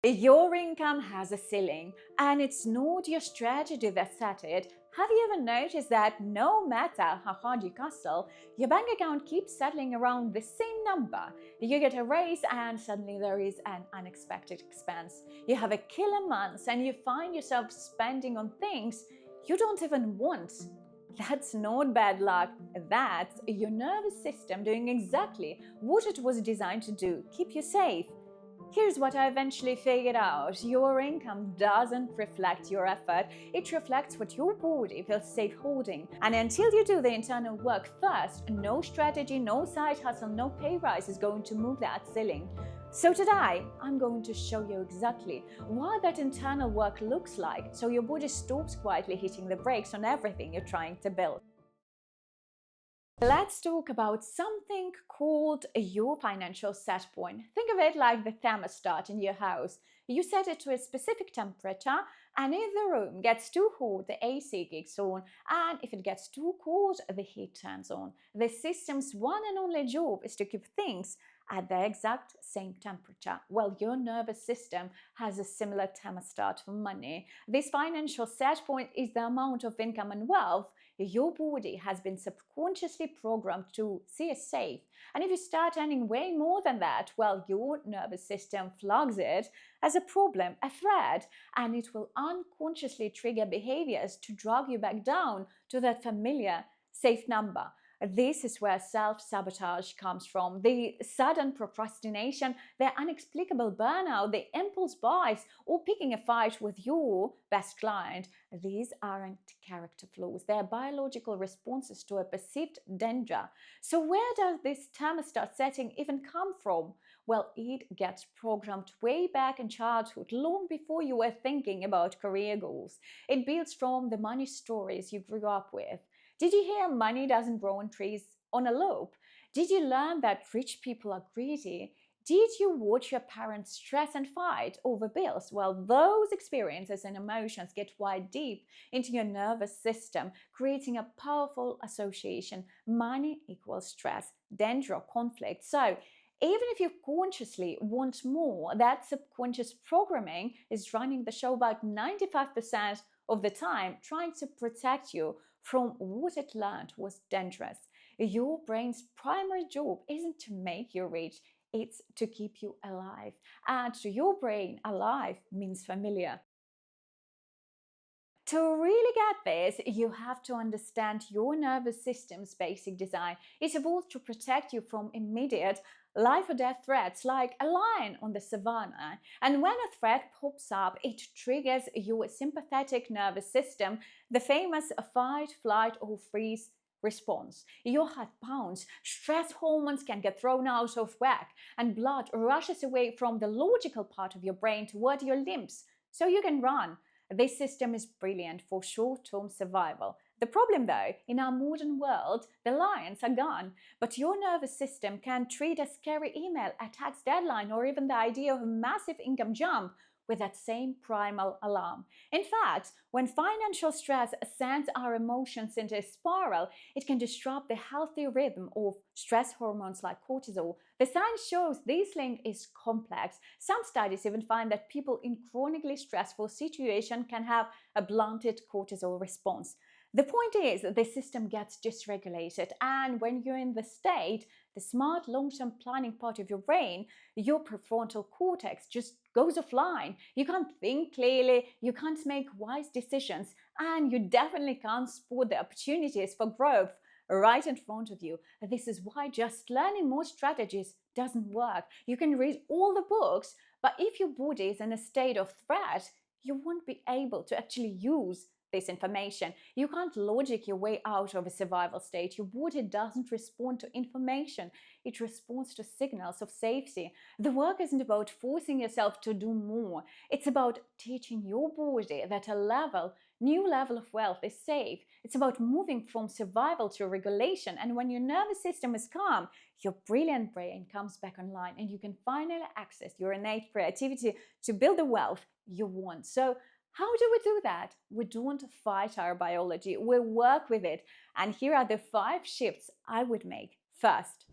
Your income has a ceiling, and it's not your strategy that set it. Have you ever noticed that no matter how hard you hustle, your bank account keeps settling around the same number? You get a raise, and suddenly there is an unexpected expense. You have a killer month, and you find yourself spending on things you don't even want. That's not bad luck. That's your nervous system doing exactly what it was designed to do: keep you safe. Here's what I eventually figured out: your income doesn't reflect your effort, it reflects what your body feels safe holding. And until you do the internal work first, no strategy, no side hustle, no pay rise is going to move that ceiling. So today, I'm going to show you exactly what that internal work looks like so your body stops quietly hitting the brakes on everything you're trying to build. Let's talk about something called your financial set point. Think of it like the thermostat in your house. You set it to a specific temperature, and if the room gets too hot, the AC kicks on, and if it gets too cold, the heat turns on. The system's one and only job is to keep things at the exact same temperature. Well, your nervous system has a similar thermostat for money. This financial set point is the amount of income and wealth your body has been subconsciously programmed to see as safe. And if you start earning way more than that, well, your nervous system flags it as a problem, a threat, and it will unconsciously trigger behaviors to drag you back down to that familiar safe number. This is where self-sabotage comes from. The sudden procrastination, the inexplicable burnout, the impulse buys, or picking a fight with your best client. These aren't character flaws. They are biological responses to a perceived danger. So where does this thermostat setting even come from? Well, it gets programmed way back in childhood, long before you were thinking about career goals. It builds from the money stories you grew up with. Did you hear money doesn't grow on trees on a loop? Did you learn that rich people are greedy? Did you watch your parents stress and fight over bills? Well, those experiences and emotions get wired deep into your nervous system, creating a powerful association. Money equals stress, danger, or conflict. So, even if you consciously want more, that subconscious programming is running the show about 95% of the time, trying to protect you from what it learned was dangerous. Your brain's primary job isn't to make you rich, it's to keep you alive. And to your brain, alive means familiar. To really get this, you have to understand your nervous system's basic design. It evolved to protect you from immediate life or death threats like a lion on the savannah. And when a threat pops up, it triggers your sympathetic nervous system, the famous fight, flight, or freeze response. Your heart pounds, stress hormones can get thrown out of whack, and blood rushes away from the logical part of your brain toward your limbs so you can run. This system is brilliant for short-term survival. The problem though, in our modern world, the lions are gone, but your nervous system can treat a scary email, a tax deadline, or even the idea of a massive income jump with that same primal alarm. In fact, when financial stress sends our emotions into a spiral, it can disrupt the healthy rhythm of stress hormones like cortisol. The science shows this link is complex. Some studies even find that people in chronically stressful situations can have a blunted cortisol response. The point is, the system gets dysregulated, and when you're in the state, the smart long-term planning part of your brain, your prefrontal cortex, just goes offline. You can't think clearly, you can't make wise decisions, and you definitely can't spot the opportunities for growth right in front of you. This is why just learning more strategies doesn't work. You can read all the books, but if your body is in a state of threat, you won't be able to actually use this information. You can't logic your way out of a survival state. Your body doesn't respond to information, it responds to signals of safety. The work isn't about forcing yourself to do more, it's about teaching your body that a new level of wealth is safe. It's about moving from survival to regulation. And when your nervous system is calm, your brilliant brain comes back online and you can finally access your innate creativity to build the wealth you want. So how do we do that? We don't fight our biology, we work with it. And here are the 5 shifts I would make. First,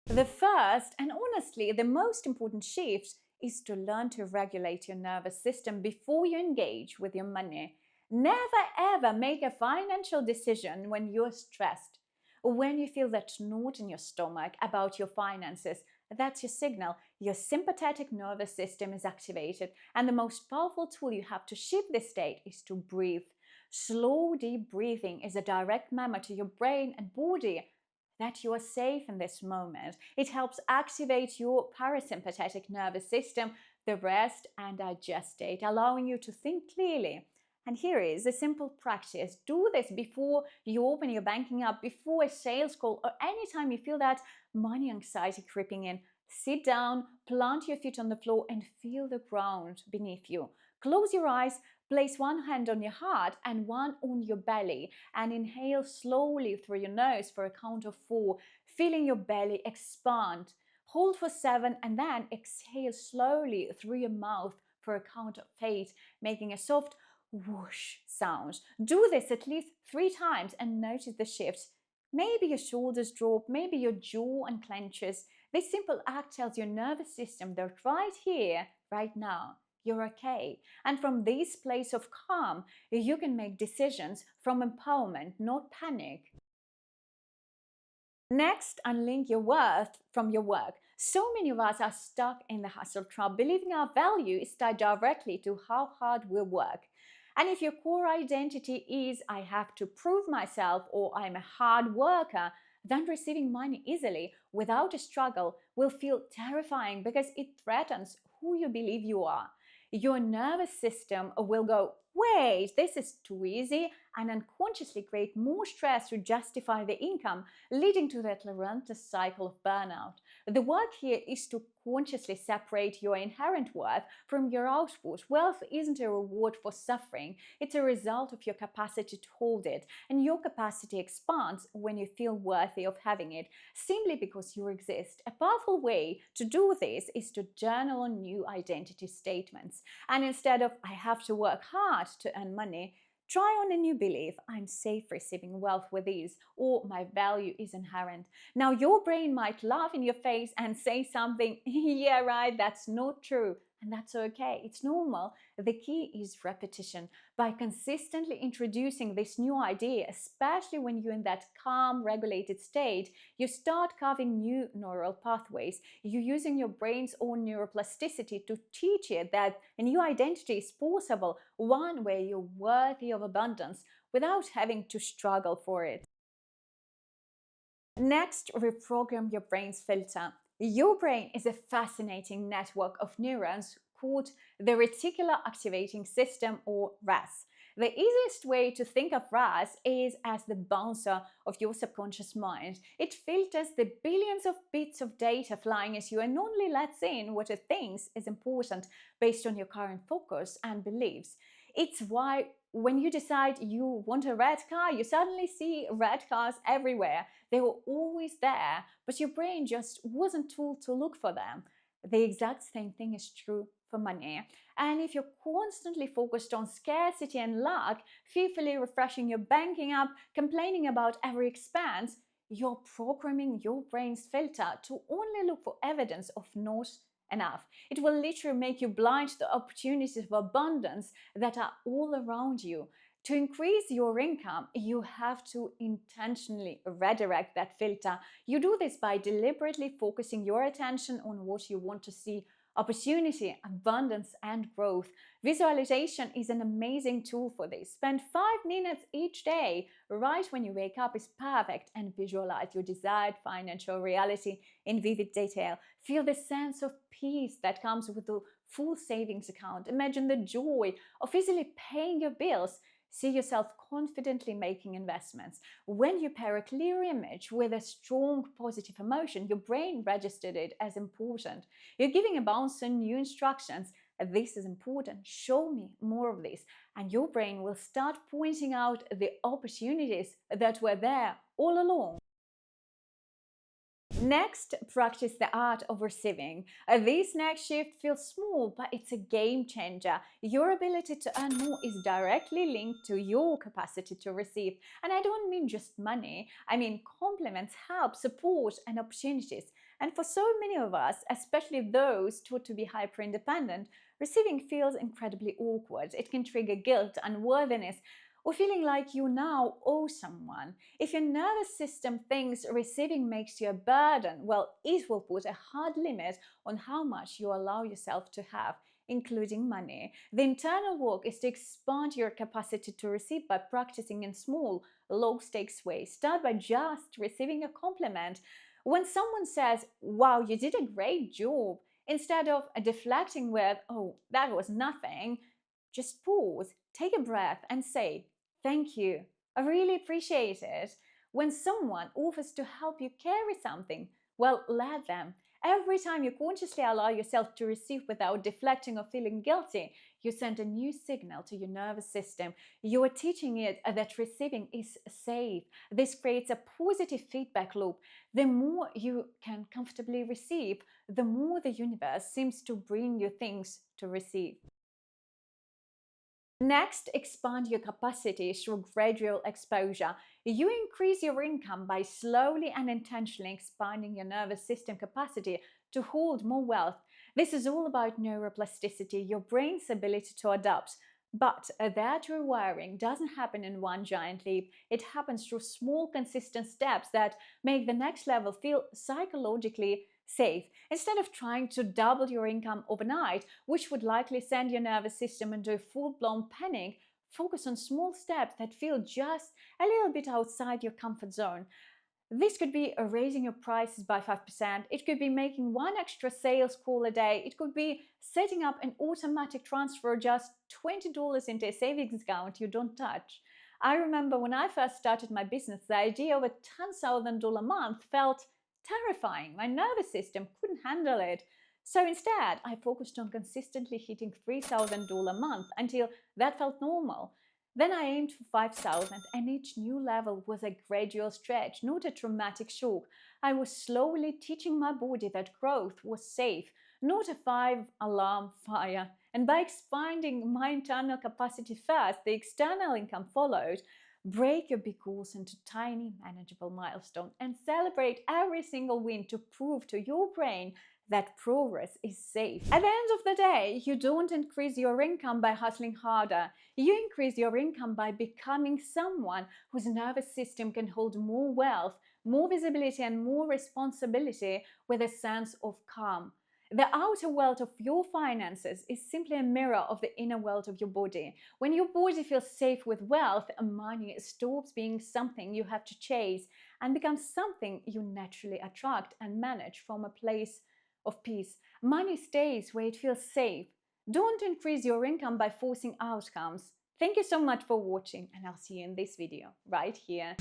the first and honestly the most important shift is to learn to regulate your nervous system before you engage with your money. Never ever make a financial decision when you're stressed. When you feel that knot in your stomach about your finances, that's your signal. Your sympathetic nervous system is activated, and the most powerful tool you have to shift this state is to breathe. Slow, deep breathing is a direct memo to your brain and body that you are safe in this moment. It helps activate your parasympathetic nervous system, the rest and digest state, allowing you to think clearly. And here is a simple practice. Do this before you open your banking app, before a sales call, or anytime you feel that money anxiety creeping in. Sit down, plant your feet on the floor, and feel the ground beneath you. Close your eyes, place one hand on your heart and one on your belly, and inhale slowly through your nose for a count of 4, feeling your belly expand. Hold for 7 and then exhale slowly through your mouth for a count of 8, making a soft whoosh sound. Do this at least 3 times and notice the shifts. Maybe your shoulders drop, maybe your jaw unclenches. This simple act tells your nervous system that right here, right now, you're okay. And from this place of calm, you can make decisions from empowerment, not panic. Next, unlink your worth from your work. So many of us are stuck in the hustle trap, believing our value is tied directly to how hard we work. And if your core identity is I have to prove myself or I'm a hard worker, then receiving money easily without a struggle will feel terrifying because it threatens who you believe you are. Your nervous system will go, wait, this is too easy, and unconsciously create more stress to justify the income, leading to that relentless cycle of burnout. The work here is to consciously separate your inherent worth from your output. Wealth isn't a reward for suffering, it's a result of your capacity to hold it, and your capacity expands when you feel worthy of having it, simply because you exist. A powerful way to do this is to journal on new identity statements. And instead of I have to work hard to earn money, try on a new belief, I'm safe receiving wealth with ease, or my value is inherent. Now your brain might laugh in your face and say something, yeah right, that's not true. And that's okay, it's normal. The key is repetition. By consistently introducing this new idea, especially when you're in that calm, regulated state, you start carving new neural pathways. You're using your brain's own neuroplasticity to teach it that a new identity is possible, one where you're worthy of abundance without having to struggle for it. Next, reprogram your brain's filter. Your brain is a fascinating network of neurons called the reticular activating system, or RAS. The easiest way to think of RAS is as the bouncer of your subconscious mind. It filters the billions of bits of data flying at you and only lets in what it thinks is important based on your current focus and beliefs. It's why when you decide you want a red car, you suddenly see red cars everywhere. They were always there, but your brain just wasn't told to look for them. The exact same thing is true for money. And if you're constantly focused on scarcity and luck, fearfully refreshing your banking app, complaining about every expense, you're programming your brain's filter to only look for evidence of not enough. It will literally make you blind to the opportunities of abundance that are all around you. To increase your income, you have to intentionally redirect that filter. You do this by deliberately focusing your attention on what you want to see: opportunity, abundance, and growth. Visualization is an amazing tool for this. Spend 5 minutes each day, right when you wake up is perfect, and visualize your desired financial reality in vivid detail. Feel the sense of peace that comes with a full savings account. Imagine the joy of easily paying your bills. See yourself confidently making investments. When you pair a clear image with a strong positive emotion, your brain registered it as important. You're giving a bouncer new instructions. This is important. Show me more of this. And your brain will start pointing out the opportunities that were there all along. Next, practice the art of receiving. This next shift feels small, but it's a game changer. Your ability to earn more is directly linked to your capacity to receive. And I don't mean just money. I mean compliments, help, support, and opportunities. And for so many of us, especially those taught to be hyper-independent, receiving feels incredibly awkward. It can trigger guilt, unworthiness, or feeling like you now owe someone. If your nervous system thinks receiving makes you a burden, well, it will put a hard limit on how much you allow yourself to have, including money. The internal work is to expand your capacity to receive by practicing in small, low-stakes ways. Start by just receiving a compliment. When someone says, "Wow, you did a great job," instead of deflecting with, "Oh, that was nothing," just pause, take a breath, and say, "Thank you. I really appreciate it." When someone offers to help you carry something, well, let them. Every time you consciously allow yourself to receive without deflecting or feeling guilty, you send a new signal to your nervous system. You are teaching it that receiving is safe. This creates a positive feedback loop. The more you can comfortably receive, the more the universe seems to bring you things to receive. Next, expand your capacity through gradual exposure. You increase your income by slowly and intentionally expanding your nervous system capacity to hold more wealth. This is all about neuroplasticity, your brain's ability to adapt. But that rewiring doesn't happen in one giant leap. It happens through small, consistent steps that make the next level feel psychologically safe. Instead of trying to double your income overnight, which would likely send your nervous system into a full-blown panic, focus on small steps that feel just a little bit outside your comfort zone. This could be raising your prices by 5%. It could be making one extra sales call a day. It could be setting up an automatic transfer just $20 into a savings account you don't touch. I remember when I first started my business, the idea of a $10,000 month felt terrifying. My nervous system couldn't handle it. So instead, I focused on consistently hitting $3,000 a month until that felt normal. Then I aimed for 5,000, and each new level was a gradual stretch, not a traumatic shock. I was slowly teaching my body that growth was safe, not a 5-alarm fire. And by expanding my internal capacity first, the external income followed. Break your big goals into tiny, manageable milestones and celebrate every single win to prove to your brain that progress is safe. At the end of the day, you don't increase your income by hustling harder. You increase your income by becoming someone whose nervous system can hold more wealth, more visibility, and more responsibility with a sense of calm. The outer world of your finances is simply a mirror of the inner world of your body. When your body feels safe with wealth, money stops being something you have to chase and becomes something you naturally attract and manage from a place of peace. Money stays where it feels safe. Don't increase your income by forcing outcomes. Thank you so much for watching, and I'll see you in this video right here.